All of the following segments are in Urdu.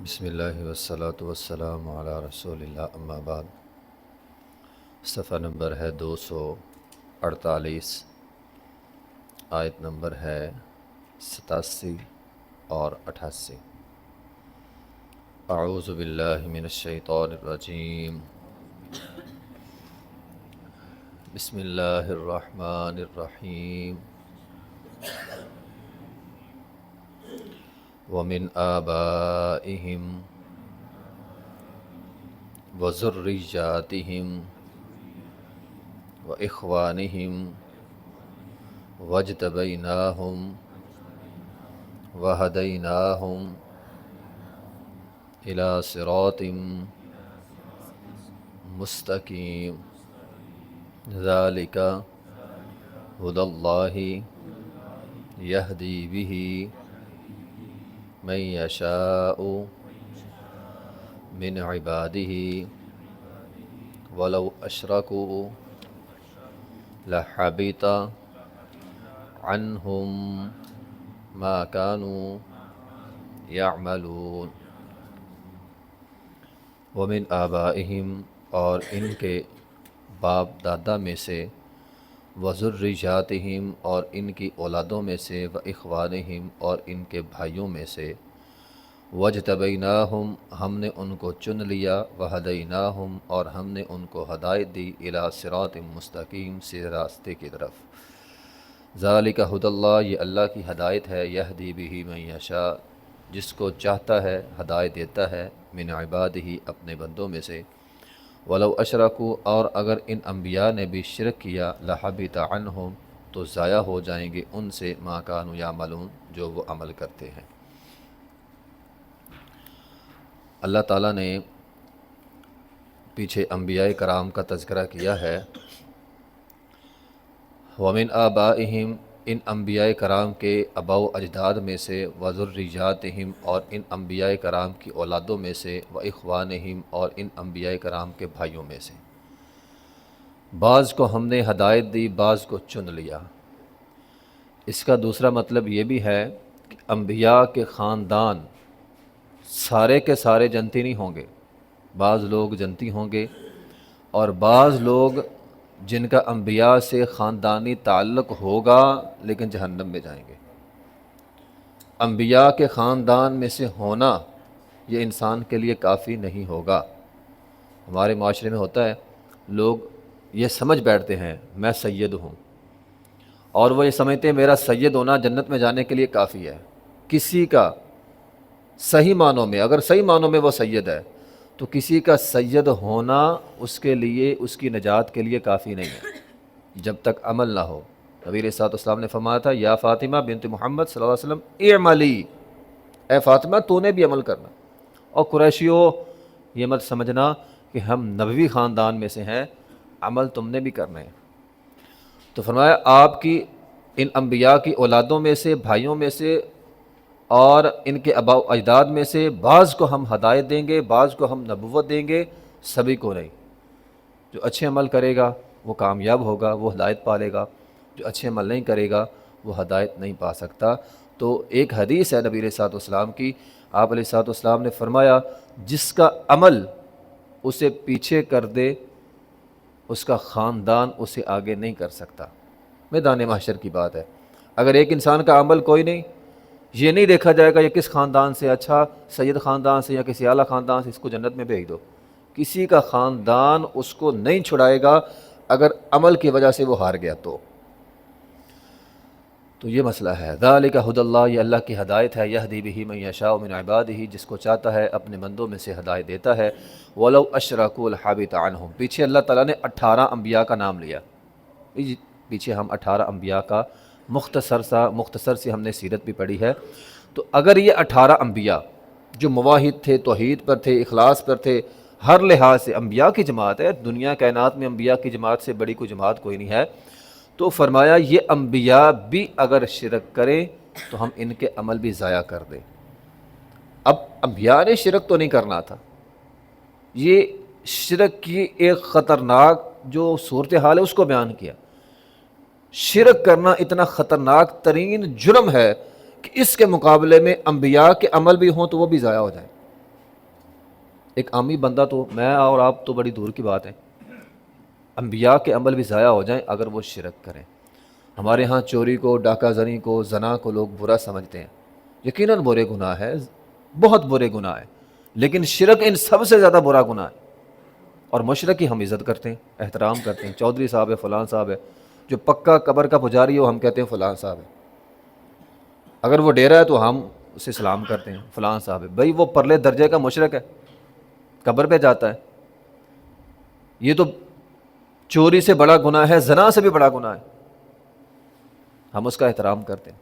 بسم اللہ والصلاة والسلام علی رسول اللہ اما بعد۔ صفحہ نمبر ہے 248، آیت نمبر ہے 87 اور 88۔ اعوذ باللہ من الشیطان الرجیم، بسم اللہ الرحمن الرحیم۔ ومن آبائهم وذرياتهم وإخوانهم واجتبيناهم وهديناهم إلى صراط مستقيم ذلك هدى الله يهدي به من يشاء من عباده ولو أشركوا لحبط عنهم ما كانوا يعملون۔ ومن آبائهم، اور ان کے باپ دادا میں سے، وذریاتہم، اور ان کی اولادوں میں سے، واخوانہم، اور ان کے بھائیوں میں سے، واجتبیناہم، ہم نے ان کو چن لیا، وہدیناہم، اور ہم نے ان کو ہدایت دی، الی صراط مستقیم، سیدھے راستے کی طرف۔ ذالک ھدی اللہ، یہ اللہ کی ہدایت ہے، یہدی بہ من یشاء، جس کو چاہتا ہے ہدایت دیتا ہے، من عبادہ، اپنے بندوں میں سے۔ ولو اشرکوا، اور اگر ان انبیاء نے بھی شرک کیا، لحبط عنہم، تو ضائع ہو جائیں گے ان سے، ما کانوا یعملون، جو وہ عمل کرتے ہیں۔ اللہ تعالیٰ نے پیچھے انبیاء کرام کا تذکرہ کیا ہے۔ ومن آبائہم، ان انبیاء کرام کے آباء و اجداد میں سے، وذریاتہم، اور ان انبیاء کرام کی اولادوں میں سے، واخوانہم، اور ان انبیاء کرام کے بھائیوں میں سے۔ بعض کو ہم نے ہدایت دی، بعض کو چن لیا۔ اس کا دوسرا مطلب یہ بھی ہے کہ انبیاء کے خاندان سارے کے سارے جنتی نہیں ہوں گے، بعض لوگ جنتی ہوں گے، اور بعض لوگ جن کا انبیاء سے خاندانی تعلق ہوگا لیکن جہنم میں جائیں گے۔ انبیاء کے خاندان میں سے ہونا یہ انسان کے لیے کافی نہیں ہوگا۔ ہمارے معاشرے میں ہوتا ہے، لوگ یہ سمجھ بیٹھتے ہیں میں سید ہوں، اور وہ یہ سمجھتے ہیں میرا سید ہونا جنت میں جانے کے لیے کافی ہے۔ کسی کا صحیح معنوں میں، اگر صحیح معنوں میں وہ سید ہے، تو کسی کا سید ہونا اس کے لیے، اس کی نجات کے لیے کافی نہیں ہے جب تک عمل نہ ہو۔ نبی علیہ الصلوۃ والسلام نے فرمایا تھا، یا فاطمہ بنت محمد صلی اللہ علیہ وسلم اعملی، اے فاطمہ تو نے بھی عمل کرنا۔ اور قریشیوں، یہ مت سمجھنا کہ ہم نبوی خاندان میں سے ہیں، عمل تم نے بھی کرنا ہے۔ تو فرمایا آپ کی ان انبیاء کی اولادوں میں سے، بھائیوں میں سے، اور ان کے آباء و اجداد میں سے بعض کو ہم ہدایت دیں گے، بعض کو ہم نبوت دیں گے، سبھی کو نہیں۔ جو اچھے عمل کرے گا وہ کامیاب ہوگا، وہ ہدایت پالے گا، جو اچھے عمل نہیں کرے گا وہ ہدایت نہیں پا سکتا۔ تو ایک حدیث ہے نبی علیہ الصلوۃ والسلام کی، آپ علیہ الصلوۃ والسلام نے فرمایا جس کا عمل اسے پیچھے کر دے اس کا خاندان اسے آگے نہیں کر سکتا۔ میدان محشر کی بات ہے، اگر ایک انسان کا عمل کوئی نہیں، یہ نہیں دیکھا جائے گا یہ کس خاندان سے، اچھا سید خاندان سے یا کسی اعلیٰ خاندان سے، اس کو جنت میں بھیج دو۔ کسی کا خاندان اس کو نہیں چھڑائے گا اگر عمل کی وجہ سے وہ ہار گیا تو یہ مسئلہ ہے۔ ذالک ھدی اللہ، یہ اللہ کی ہدایت ہے، یہدی بہ من یشاء من عبادہ، جس کو چاہتا ہے اپنے بندوں میں سے ہدایت دیتا ہے۔ ولو اشرکوا لحبط عنہم، پیچھے اللہ تعالیٰ نے 18 انبیاء کا نام لیا۔ پیچھے ہم 18 انبیاء کا مختصر سی ہم نے سیرت بھی پڑھی ہے۔ تو اگر یہ 18 انبیاء جو موحد تھے، توحید پر تھے، اخلاص پر تھے، ہر لحاظ سے انبیاء کی جماعت ہے، دنیا کائنات میں انبیاء کی جماعت سے بڑی کوئی جماعت کوئی نہیں ہے، تو فرمایا یہ انبیاء بھی اگر شرک کریں تو ہم ان کے عمل بھی ضائع کر دیں۔ اب انبیاء نے شرک تو نہیں کرنا تھا، یہ شرک کی ایک خطرناک جو صورتحال ہے اس کو بیان کیا۔ شرک کرنا اتنا خطرناک ترین جرم ہے کہ اس کے مقابلے میں انبیاء کے عمل بھی ہوں تو وہ بھی ضائع ہو جائیں۔ ایک عامی بندہ تو میں اور آپ تو بڑی دور کی بات ہے، انبیاء کے عمل بھی ضائع ہو جائیں اگر وہ شرک کریں۔ ہمارے ہاں چوری کو، ڈاکہ زنی کو، زنا کو لوگ برا سمجھتے ہیں، یقیناً برے گناہ ہے، بہت برے گناہ ہے، لیکن شرک ان سب سے زیادہ برا گناہ ہے۔ اور مشرک کی ہم عزت کرتے ہیں، احترام کرتے ہیں، چودھری صاحب ہے، فلاں صاحب ہے، جو پکا قبر کا پجاری ہو ہم کہتے ہیں فلاں صاحب ہے، اگر وہ ڈیرا ہے تو ہم اسے سلام کرتے ہیں فلاں صاحب ہے۔ بھائی وہ پرلے درجے کا مشرک ہے، قبر پہ جاتا ہے، یہ تو چوری سے بڑا گناہ ہے، زنا سے بھی بڑا گناہ ہے، ہم اس کا احترام کرتے ہیں۔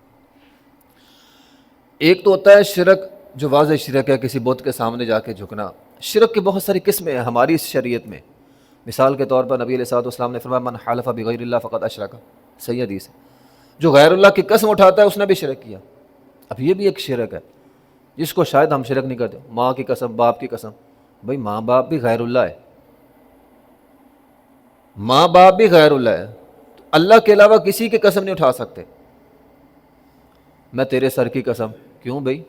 ایک تو ہوتا ہے شرک جو واضح شرک ہے، کسی بت کے سامنے جا کے جھکنا۔ شرک کی بہت ساری قسمیں ہیں ہماری اس شریعت میں، مثال کے طور پر نبی علیہ الصلوۃ والسلام نے فرمایا من حلف بغیر اللہ فقد اشرک، صحیح حدیث ہے، جو غیر اللہ کی قسم اٹھاتا ہے اس نے بھی شرک کیا۔ اب یہ بھی ایک شرک ہے جس کو شاید ہم شرک نہیں کرتے، ماں کی قسم، باپ کی قسم، بھائی ماں باپ بھی غیر اللہ ہے، ماں باپ بھی غیر اللہ ہے، تو اللہ کے علاوہ کسی کی قسم نہیں اٹھا سکتے۔ میں تیرے سر کی قسم، کیوں بھائی؟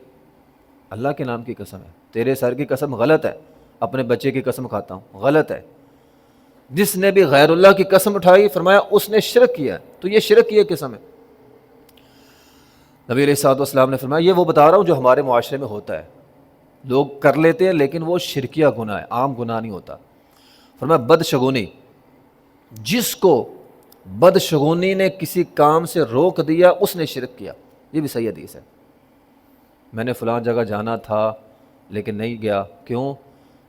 اللہ کے نام کی قسم ہے، تیرے سر کی قسم غلط ہے، اپنے بچے کی قسم کھاتا ہوں، غلط ہے۔ جس نے بھی غیر اللہ کی قسم اٹھائی فرمایا اس نے شرک کیا، تو یہ شرک کی ایک قسم ہے۔ نبی علیہ الصلوۃ والسلام نے فرمایا یہ وہ بتا رہا ہوں جو ہمارے معاشرے میں ہوتا ہے، لوگ کر لیتے ہیں لیکن وہ شرکیہ گناہ ہے، عام گناہ نہیں ہوتا۔ فرمایا بدشگونی، جس کو بدشگونی نے کسی کام سے روک دیا اس نے شرک کیا، یہ بھی صحیح حدیث ہے۔ میں نے فلاں جگہ جانا تھا لیکن نہیں گیا، کیوں؟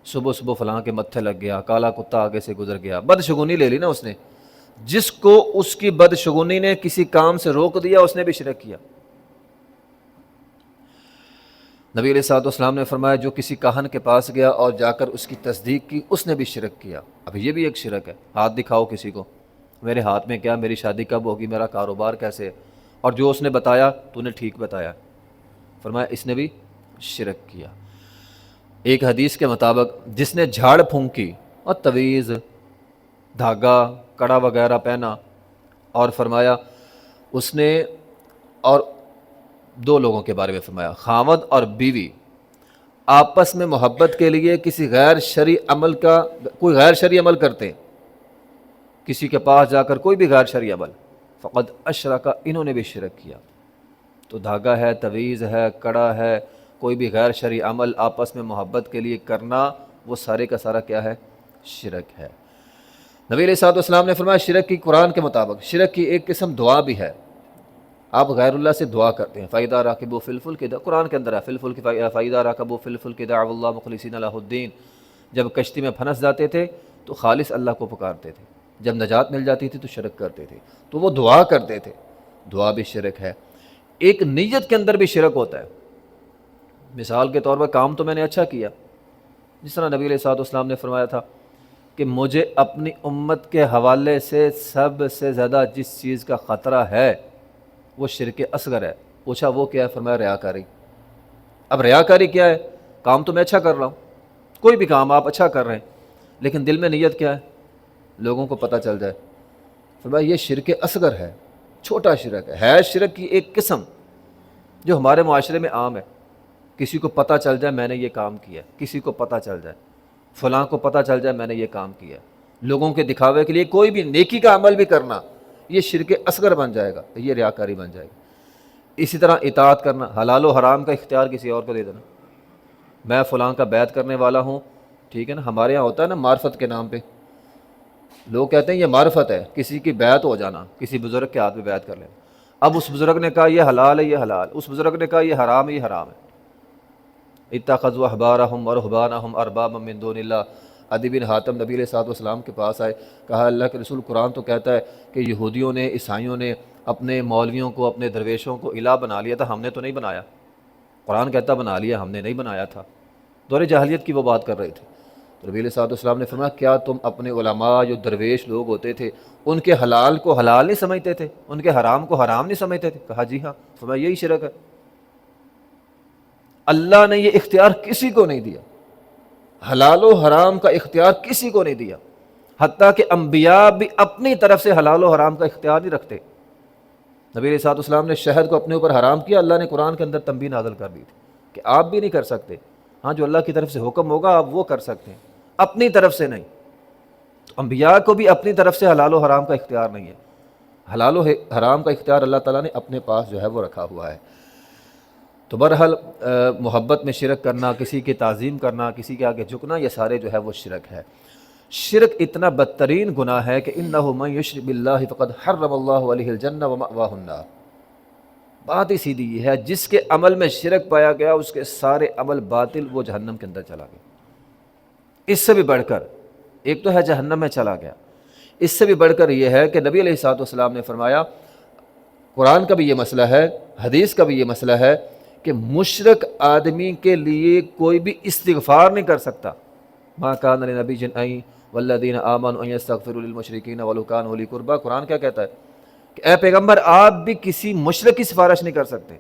صبح صبح فلاں کے متھے لگ گیا، کالا کتا آگے سے گزر گیا، بدشگونی لے لی نا اس نے۔ جس کو اس کی بدشگونی نے کسی کام سے روک دیا اس نے بھی شرک کیا۔ نبی علیہ الصلوۃ والسلام نے فرمایا جو کسی کاہن کے پاس گیا اور جا کر اس کی تصدیق کی اس نے بھی شرک کیا۔ اب یہ بھی ایک شرک ہے، ہاتھ دکھاؤ کسی کو، میرے ہاتھ میں کیا، میری شادی کب ہوگی، میرا کاروبار کیسے ہے، اور جو اس نے بتایا تو نے ٹھیک بتایا، فرمایا اس نے بھی شرک کیا۔ ایک حدیث کے مطابق جس نے جھاڑ پھونکی اور تویز، دھاگا، کڑا وغیرہ پہنا، اور فرمایا اس نے، اور دو لوگوں کے بارے میں فرمایا، خاوند اور بیوی آپس میں محبت کے لیے کسی غیر شرعی عمل کا، کوئی غیر شرعی عمل کرتے ہیں، کسی کے پاس جا کر کوئی بھی غیر شرعی عمل، فقد اشرک، انہوں نے بھی شرک کیا۔ تو دھاگا ہے، تویز ہے، کڑا ہے، کوئی بھی غیر شرعی عمل آپس میں محبت کے لیے کرنا، وہ سارے کا سارا کیا ہے؟ شرک ہے۔ نبی علیہ الصلوۃ والسلام نے فرمایا شرک کی قرآن کے مطابق شرک کی ایک قسم دعا بھی ہے، آپ غیر اللہ سے دعا کرتے ہیں۔ فَإِذَا رَكِبُوا فِي الْفُلْكِ، قرآن کے اندر ہے، فِي الْفُلْكِ فَإِذَا رَكَبُوا فِي الْفُلْكِ دَعَوُا اللَّهَ مُخْلِصِينَ لَهُ الدِّينَ، جب کشتی میں پھنس جاتے تھے تو خالص اللہ کو پکارتے تھے، جب نجات مل جاتی تھی تو شرک کرتے تھے، تو وہ دعا کرتے تھے، دعا بھی شرک ہے۔ ایک نیت کے اندر بھی شرک ہوتا ہے، مثال کے طور پر کام تو میں نے اچھا کیا، جس طرح نبی علیہ الصلوۃ والسلام نے فرمایا تھا کہ مجھے اپنی امت کے حوالے سے سب سے زیادہ جس چیز کا خطرہ ہے وہ شرک اصغر ہے۔ پوچھا وہ کیا ہے؟ فرمایا ریاکاری۔ اب ریاکاری کیا ہے؟ کام تو میں اچھا کر رہا ہوں، کوئی بھی کام آپ اچھا کر رہے ہیں لیکن دل میں نیت کیا ہے؟ لوگوں کو پتہ چل جائے۔ فرمایا یہ شرک اصغر ہے، چھوٹا شرک ہے شرک کی ایک قسم جو ہمارے معاشرے میں عام ہے، کسی کو پتہ چل جائے میں نے یہ کام کیا، کسی کو پتہ چل جائے، فلاں کو پتہ چل جائے میں نے یہ کام کیا، لوگوں کے دکھاوے کے لیے کوئی بھی نیکی کا عمل بھی کرنا، یہ شرک اصغر بن جائے گا، یہ ریاکاری بن جائے گی۔ اسی طرح اطاعت کرنا، حلال و حرام کا اختیار کسی اور کو دے دینا، میں فلاں کا بیعت کرنے والا ہوں، ٹھیک ہے نا، ہمارے یہاں ہوتا ہے نا معرفت کے نام پہ، لوگ کہتے ہیں یہ معرفت ہے، کسی کی بیعت ہو جانا، کسی بزرگ کے ہاتھ میں بیعت کر لینا، اب اس بزرگ نے کہا یہ حلال ہے یہ حلال، اس بزرگ نے کہا یہ حرام ہے یہ حرام ہے۔ اتخذوا احبارهم ورهبانهم اربابا من دون اللہ، عدی بن حاتم نبی علیہ الصلوۃ والسلام کے پاس آئے، کہا اللہ کے رسول قرآن تو کہتا ہے کہ یہودیوں نے، عیسائیوں نے اپنے مولویوں کو، اپنے درویشوں کو الہ بنا لیا تھا، ہم نے تو نہیں بنایا، قرآن کہتا بنا لیا، ہم نے نہیں بنایا تھا، دور جاہلیت کی وہ بات کر رہے تھے۔ تو نبی علیہ الصلوۃ والسلام نے فرمایا کیا تم اپنے علماء جو درویش لوگ ہوتے تھے ان کے حلال کو حلال نہیں سمجھتے تھے، ان کے حرام کو حرام نہیں سمجھتے تھے؟ کہا جی ہاں۔ فرمایا یہی شرک ہے، اللہ نے یہ اختیار کسی کو نہیں دیا، حلال و حرام کا اختیار کسی کو نہیں دیا، حتیٰ کہ انبیاء بھی اپنی طرف سے حلال و حرام کا اختیار نہیں رکھتے۔ نبی علیہ الصلوۃ والسلام نے شہد کو اپنے اوپر حرام کیا، اللہ نے قرآن کے اندر تنبیہ نازل کر دی تھی کہ آپ بھی نہیں کر سکتے، ہاں جو اللہ کی طرف سے حکم ہوگا آپ وہ کر سکتے ہیں، اپنی طرف سے نہیں۔ انبیاء کو بھی اپنی طرف سے حلال و حرام کا اختیار نہیں ہے، حلال و حرام کا اختیار اللہ تعالیٰ نے اپنے پاس جو ہے وہ رکھا ہوا ہے۔ تو بہرحال محبت میں شرک کرنا، کسی کی تعظیم کرنا، کسی کے آگے جھکنا، یہ سارے جو ہے وہ شرک ہے۔ شرک اتنا بدترین گناہ ہے کہ انہ من یشرک باللہ فقد حرم اللہ علیہ الجنہ ومأواہ النار۔ بات ہی سیدھی یہ ہے، جس کے عمل میں شرک پایا گیا اس کے سارے عمل باطل، وہ جہنم کے اندر چلا گیا۔ اس سے بھی بڑھ کر، ایک تو ہے جہنم میں چلا گیا، اس سے بھی بڑھ کر یہ ہے کہ نبی علیہ الصلوۃ والسلام نے فرمایا، قرآن کا بھی یہ مسئلہ ہے، حدیث کا بھی یہ مسئلہ ہے کہ مشرک آدمی کے لیے کوئی بھی استغفار نہیں کر سکتا۔ ما کان لنبی ان والذین آمنوا ان یستغفروا للمشرکین ولو کانوا اولی قربی۔ قرآن کیا کہتا ہے کہ اے پیغمبر آپ بھی کسی مشرک کی سفارش نہیں کر سکتے،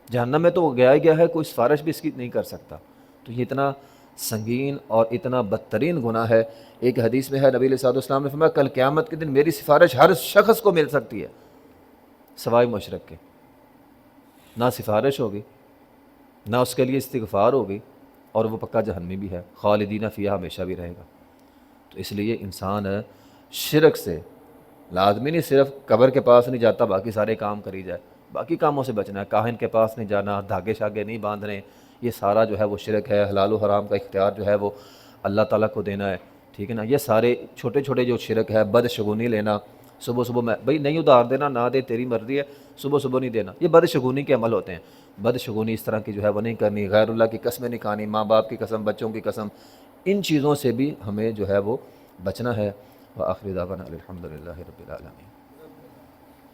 جہنم میں تو وہ گیا ہی گیا ہے، کوئی سفارش بھی اس کی نہیں کر سکتا۔ تو یہ اتنا سنگین اور اتنا بدترین گناہ ہے۔ ایک حدیث میں ہے نبی علیہ الصلوۃ والسلام نے فرمایا کل قیامت کے دن میری سفارش ہر شخص کو مل سکتی ہے سوائے مشرک کے، نہ سفارش ہوگی نہ اس کے لیے استغفار ہوگی، اور وہ پکا جہنمی بھی ہے، خالدین فیہا، ہمیشہ بھی رہے گا۔ تو اس لیے انسان شرک سے لازمی نہیں صرف قبر کے پاس نہیں جاتا باقی سارے کام کری جائے، باقی کاموں سے بچنا ہے، کاہن کے پاس نہیں جانا، دھاگے شاگے نہیں باندھنے، یہ سارا جو ہے وہ شرک ہے۔ حلال و حرام کا اختیار جو ہے وہ اللہ تعالیٰ کو دینا ہے، ٹھیک ہے نا۔ یہ سارے چھوٹے چھوٹے جو شرک ہے، بدشگونی لینا، صبح صبح میں بھئی نہیں ادھار دینا، نہ دے تیری مرضی ہے، صبح صبح نہیں دینا، یہ بدشگونی کے عمل ہوتے ہیں۔ بدشگونی اس طرح کی جو ہے وہ نہیں کرنی، غیر اللہ کی قسمیں نہیں کھانی، ماں باپ کی قسم، بچوں کی قسم، ان چیزوں سے بھی ہمیں جو ہے وہ بچنا ہے۔ وآخر دعوانا الحمد للہ رب العالمین۔